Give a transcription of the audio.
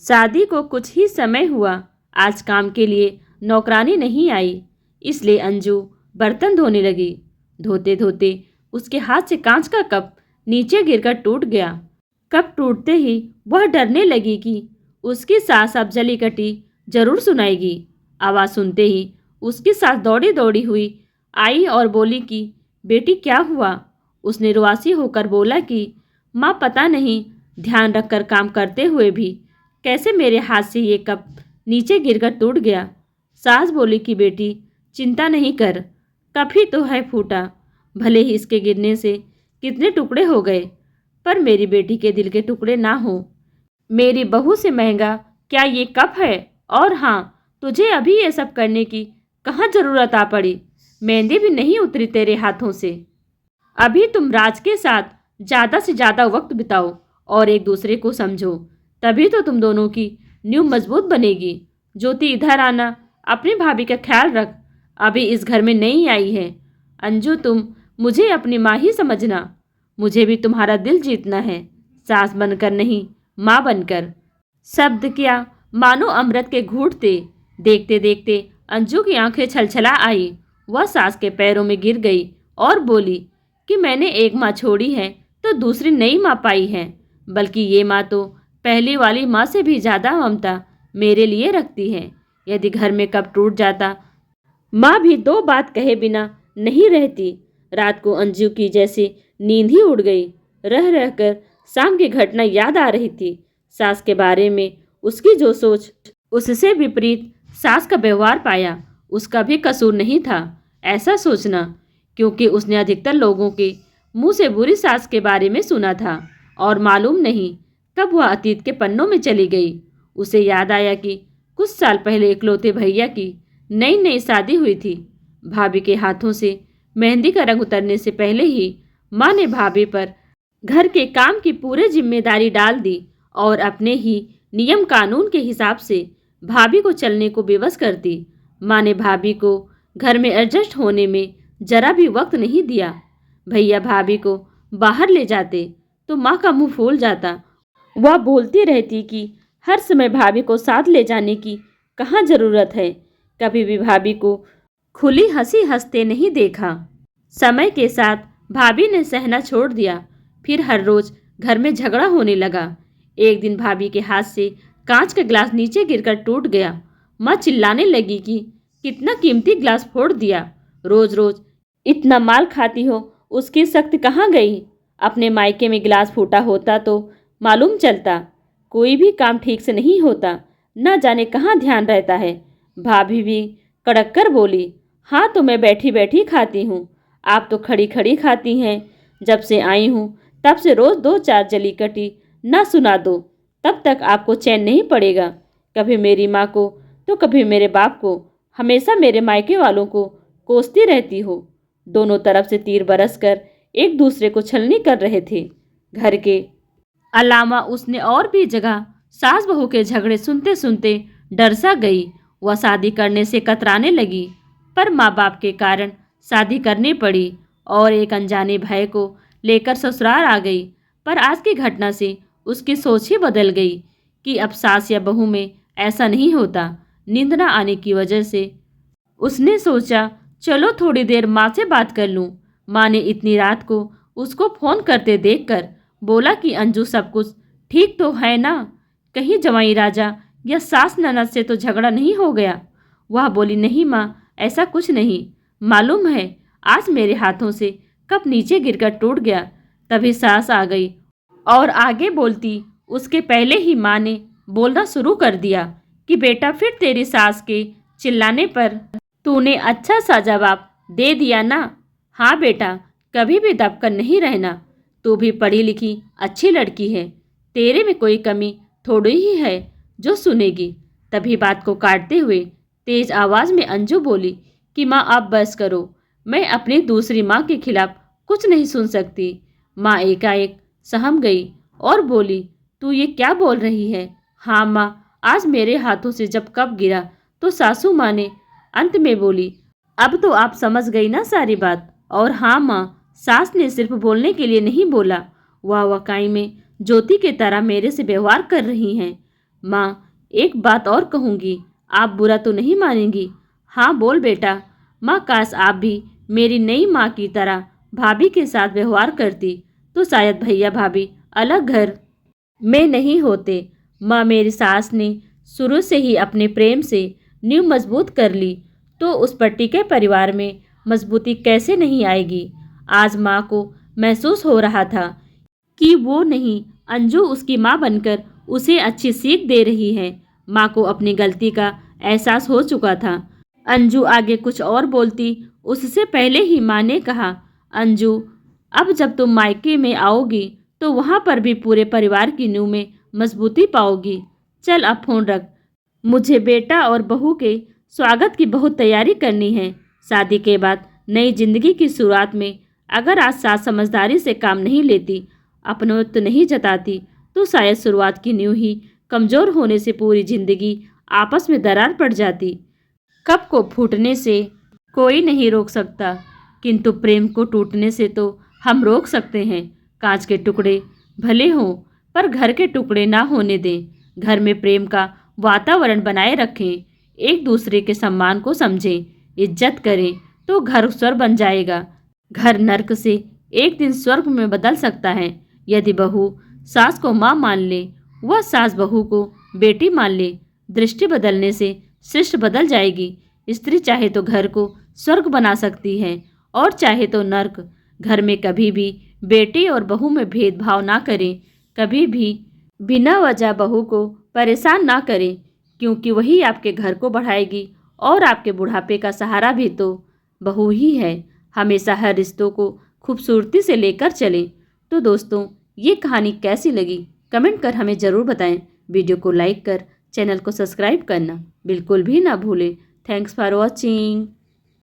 शादी को कुछ ही समय हुआ, आज काम के लिए नौकरानी नहीं आई, इसलिए अंजू बर्तन धोने लगी। धोते धोते उसके हाथ से कांच का कप नीचे गिरकर टूट गया। कप टूटते ही वह डरने लगी कि उसकी सास अब जली कटी जरूर सुनाएगी। आवाज़ सुनते ही उसकी सास दौड़ी दौड़ी हुई आई और बोली कि बेटी क्या हुआ। उसने रुआसी होकर बोला कि माँ पता नहीं ध्यान रखकर काम करते हुए भी कैसे मेरे हाथ से ये कप नीचे गिरकर टूट गया। सास बोली कि बेटी चिंता नहीं कर, कप ही तो है फूटा, भले ही इसके गिरने से कितने टुकड़े हो गए, पर मेरी बेटी के दिल के टुकड़े ना हो। मेरी बहू से महंगा क्या ये कप है। और हाँ, तुझे अभी ये सब करने की कहाँ ज़रूरत आ पड़ी, मेहंदी भी नहीं उतरी तेरे हाथों से। अभी तुम राज के साथ ज़्यादा से ज़्यादा वक्त बिताओ और एक दूसरे को समझो, तभी तो तुम दोनों की नींव मजबूत बनेगी। ज्योति इधर आना, अपनी भाभी का ख्याल रख, अभी इस घर में नहीं आई है। अंजू तुम मुझे अपनी माँ ही समझना, मुझे भी तुम्हारा दिल जीतना है, सास बनकर नहीं माँ बनकर। शब्द क्या मानो अमृत के घूंटते। देखते देखते अंजू की आंखें छलछला आई। वह सास के पैरों में गिर गई और बोली कि मैंने एक माँ छोड़ी है तो दूसरी नई माँ पाई है, बल्कि ये माँ तो पहली वाली माँ से भी ज़्यादा ममता मेरे लिए रखती है। यदि घर में कब टूट जाता, माँ भी दो बात कहे बिना नहीं रहती। रात को अंजू की जैसे नींद ही उड़ गई। रह रहकर शाम की घटना याद आ रही थी। सास के बारे में उसकी जो सोच, उससे विपरीत सास का व्यवहार पाया। उसका भी कसूर नहीं था ऐसा सोचना, क्योंकि उसने अधिकतर लोगों के मुंह से बुरी सास के बारे में सुना था और मालूम नहीं कब वह अतीत के पन्नों में चली गई। उसे याद आया कि कुछ साल पहले इकलौते भैया की नई नई शादी हुई थी। भाभी के हाथों से मेहंदी का रंग उतरने से पहले ही माँ ने भाभी पर घर के काम की पूरी जिम्मेदारी डाल दी और अपने ही नियम कानून के हिसाब से भाभी को चलने को विवश कर दी। माँ ने भाभी को घर में एडजस्ट होने में जरा भी वक्त नहीं दिया। भैया भाभी को बाहर ले जाते तो माँ का मुंह फूल जाता। वह बोलती रहती कि हर समय भाभी को साथ ले जाने की कहाँ ज़रूरत है। कभी भी भाभी को खुली हंसी हंसते नहीं देखा। समय के साथ भाभी ने सहना छोड़ दिया। फिर हर रोज घर में झगड़ा होने लगा। एक दिन भाभी के हाथ से कांच का गिलास नीचे गिरकर टूट गया। माँ चिल्लाने लगी कि कितना कीमती गिलास फोड़ दिया, रोज रोज इतना माल खाती हो, उसकी शक्ति कहाँ गई। अपने मायके में गिलास फूटा होता तो मालूम चलता। कोई भी काम ठीक से नहीं होता, न जाने कहाँ ध्यान रहता है। भाभी भी कड़क कर बोली, हाँ तो मैं बैठी बैठी खाती हूँ, आप तो खड़ी खड़ी खाती हैं। जब से आई हूँ तब से रोज दो चार जली कटी ना सुना दो, तब तक आपको चैन नहीं पड़ेगा। कभी मेरी माँ को तो कभी मेरे बाप को, हमेशा मेरे मायके वालों को कोसती रहती हो। दोनों तरफ से तीर बरस कर एक दूसरे को छलनी कर रहे थे। घर के अलावा उसने और भी जगह सास बहू के झगड़े सुनते सुनते डर सा गई। वह शादी करने से कतराने लगी, पर माँ बाप के कारण शादी करनी पड़ी और एक अनजाने भय को लेकर ससुराल आ गई। पर आज की घटना से उसकी सोच ही बदल गई कि अब सास या बहू में ऐसा नहीं होता। नींद न आने की वजह से उसने सोचा चलो थोड़ी देर माँ से बात कर लूँ। माँ ने इतनी रात को उसको फ़ोन करते देखकर बोला कि अंजू सब कुछ ठीक तो है ना, कहीं जवाई राजा या सास ननद से तो झगड़ा नहीं हो गया। वह बोली नहीं माँ, ऐसा कुछ नहीं, मालूम है आज मेरे हाथों से कप नीचे गिरकर टूट गया। तभी सास आ गई और आगे बोलती उसके पहले ही माँ ने बोलना शुरू कर दिया कि बेटा फिर तेरी सास के चिल्लाने पर तूने अच्छा सा जवाब दे दिया ना। हाँ बेटा, कभी भी दबकर नहीं रहना, तू भी पढ़ी लिखी अच्छी लड़की है, तेरे में कोई कमी थोड़ी ही है जो सुनेगी। तभी बात को काटते हुए तेज आवाज़ में अंजू बोली कि माँ आप बस करो, मैं अपनी दूसरी माँ के खिलाफ कुछ नहीं सुन सकती। माँ एकाएक सहम गई और बोली तू ये क्या बोल रही है। हाँ माँ, आज मेरे हाथों से जब कप गिरा तो सासू माँ ने अंत में बोली अब तो आप समझ गई ना सारी बात। और हाँ माँ, सास ने सिर्फ बोलने के लिए नहीं बोला, वह वाकई में ज्योति के तरह मेरे से व्यवहार कर रही हैं। माँ, एक बात और कहूँगी, आप बुरा तो नहीं मानेंगी? हाँ बोल बेटा। माँ, काश आप भी मेरी नई माँ की तरह भाभी के साथ व्यवहार करती तो शायद भैया भाभी अलग घर में नहीं होते। माँ, मेरी सास ने शुरू से ही अपने प्रेम से नींव मजबूत कर ली तो उस पर टिके परिवार में मजबूती कैसे नहीं आएगी। आज माँ को महसूस हो रहा था कि वो नहीं, अंजू उसकी माँ बनकर उसे अच्छी सीख दे रही है। माँ को अपनी गलती का एहसास हो चुका था। अंजू आगे कुछ और बोलती उससे पहले ही माँ ने कहा, अंजू, अब जब तुम मायके में आओगी तो वहाँ पर भी पूरे परिवार की नींव में मजबूती पाओगी। चल अब फोन रख, मुझे बेटा और बहू के स्वागत की बहुत तैयारी करनी है। शादी के बाद नई जिंदगी की शुरुआत में अगर आज सास समझदारी से काम नहीं लेती, अपनत्व नहीं जताती, तो शायद शुरुआत की नींव ही कमज़ोर होने से पूरी जिंदगी आपस में दरार पड़ जाती। कप को फूटने से कोई नहीं रोक सकता, किंतु प्रेम को टूटने से तो हम रोक सकते हैं। कांच के टुकड़े भले हों, पर घर के टुकड़े ना होने दें। घर में प्रेम का वातावरण बनाए रखें, एक दूसरे के सम्मान को समझें, इज्जत करें, तो घर स्वर्ग बन जाएगा। घर नर्क से एक दिन स्वर्ग में बदल सकता है। यदि बहू सास को माँ मान ले, वह सास बहू को बेटी मान ले, दृष्टि बदलने से सृष्टि बदल जाएगी। स्त्री चाहे तो घर को स्वर्ग बना सकती है और चाहे तो नर्क। घर में कभी भी बेटी और बहू में भेदभाव ना करें, कभी भी बिना वजह बहू को परेशान ना करें, क्योंकि वही आपके घर को बढ़ाएगी और आपके बुढ़ापे का सहारा भी तो बहू ही है। हमेशा हर रिश्तों को खूबसूरती से लेकर चलें। तो दोस्तों, ये कहानी कैसी लगी कमेंट कर हमें ज़रूर बताएं। वीडियो को लाइक कर चैनल को सब्सक्राइब करना बिल्कुल भी ना भूलें। Thanks for watching.